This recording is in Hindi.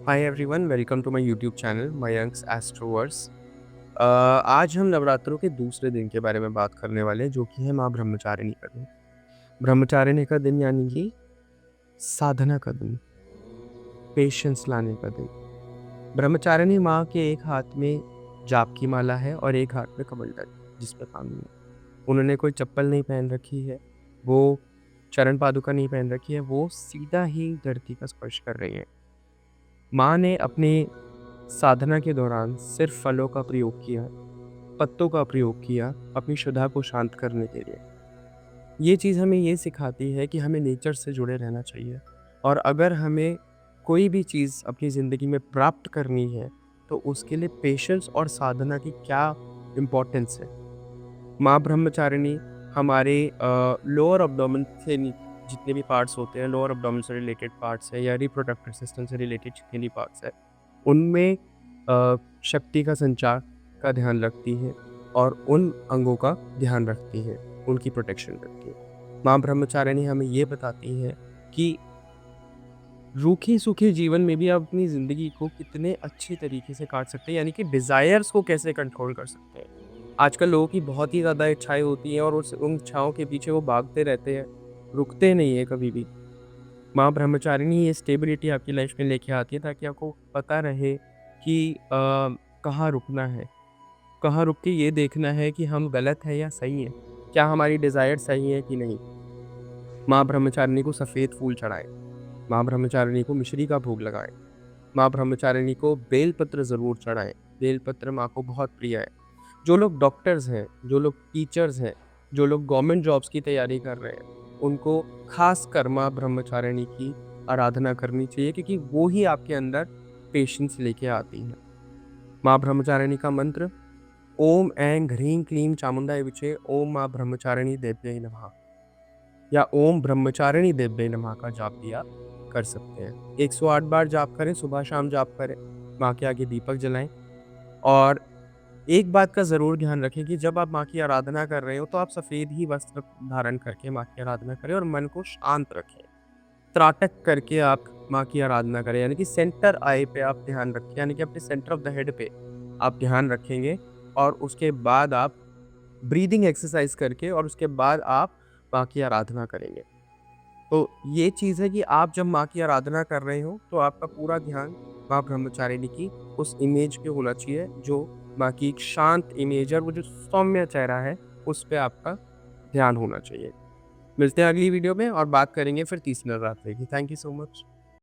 Hi everyone, welcome to my YouTube channel Mayank's Astroverse. आज हम नवरात्रों के दूसरे दिन के बारे में बात करने वाले हैं, जो कि है माँ ब्रह्मचारिणी का दिन। ब्रह्मचारिणी का दिन यानी कि साधना का दिन, पेशेंस लाने का दिन। ब्रह्मचारिणी माँ के एक हाथ में जाप की माला है और एक हाथ में कमंडल, जिसमें पानी है। उन्होंने कोई चप्पल नहीं पहन रखी है, वो चरण पादुका नहीं पहन रखी है, वो सीधा ही धरती का स्पर्श कर रही है। माँ ने अपनी साधना के दौरान सिर्फ फलों का प्रयोग किया, पत्तों का प्रयोग किया अपनी शुद्धा को शांत करने के लिए। ये चीज़ हमें ये सिखाती है कि हमें नेचर से जुड़े रहना चाहिए और अगर हमें कोई भी चीज़ अपनी ज़िंदगी में प्राप्त करनी है, तो उसके लिए पेशेंस और साधना की क्या इम्पोर्टेंस है। माँ ब्रह्मचारिणी हमारे लोअर एब्डोमेन से जितने भी पार्ट्स होते हैं, लोअर एब्डोमेन से रिलेटेड पार्ट्स है या रिप्रोडक्टिव सिस्टम से रिलेटेड जितने भी पार्ट्स है, उनमें शक्ति का संचार का ध्यान रखती है और उन अंगों का ध्यान रखती है, उनकी प्रोटेक्शन करती है। माँ ब्रह्मचारिणी हमें ये बताती है कि रूखे-सूखे जीवन में भी आप अपनी ज़िंदगी को कितने अच्छे तरीके से काट सकते हैं, यानी कि डिज़ायर्स को कैसे कंट्रोल कर सकते हैं। आजकल लोगों की बहुत ही ज़्यादा इच्छाएँ होती हैं और उन इच्छाओं के पीछे वो भागते रहते हैं, रुकते नहीं हैं कभी भी। माँ ब्रह्मचारिणी ये स्टेबिलिटी आपकी लाइफ में लेके आती है ताकि आपको पता रहे कि कहाँ रुकना है। कहाँ रुक के ये देखना है कि हम गलत हैं या सही हैं। क्या हमारी डिज़ायर सही है कि नहीं? माँ ब्रह्मचारिणी को सफ़ेद फूल चढ़ाएँ, माँ ब्रह्मचारिणी को मिश्री का भोग लगाएँ, माँ ब्रह्मचारिणी को बेलपत्र ज़रूर चढ़ाएँ। बेलपत्र माँ को बहुत प्रिय है। जो लोग डॉक्टर्स हैं, जो लोग टीचर्स हैं, जो लोग गवर्नमेंट जॉब्स की तैयारी कर रहे हैं, उनको ख़ासकर माँ ब्रह्मचारिणी की आराधना करनी चाहिए क्योंकि वो ही आपके अंदर पेशेंस लेके आती हैं। माँ ब्रह्मचारिणी का मंत्र ओम ऐं ह्रीं क्लीं चामुंडाय विचे ओम माँ ब्रह्मचारिणी देव्यै नमः या ओम ब्रह्मचारिणी देव्यै नमः का जाप भी आप कर सकते हैं। 108 बार जाप करें, सुबह शाम जाप करें, माँ के आगे दीपक जलाएँ और एक बात का ज़रूर ध्यान रखें कि जब आप माँ की आराधना कर रहे हो, तो आप सफ़ेद ही वस्त्र धारण करके माँ की आराधना करें और मन को शांत रखें। त्राटक करके आप माँ की आराधना करें, यानी कि सेंटर आई पे आप ध्यान रखें, यानी कि अपने सेंटर ऑफ द हेड पे आप ध्यान रखेंगे और उसके बाद आप ब्रीदिंग एक्सरसाइज करके और उसके बाद आप माँ की आराधना करेंगे। तो ये चीज़ है कि आप जब माँ की आराधना कर रहे हो, तो आपका पूरा ध्यान माँ ब्रह्मचारिणी की उस इमेज पे होना चाहिए, जो माँ की एक शांत इमेज है और वो जो सौम्य चेहरा है, उस पे आपका ध्यान होना चाहिए। मिलते हैं अगली वीडियो में और बात करेंगे फिर तीसरी नवरात्रि की। Thank you so much.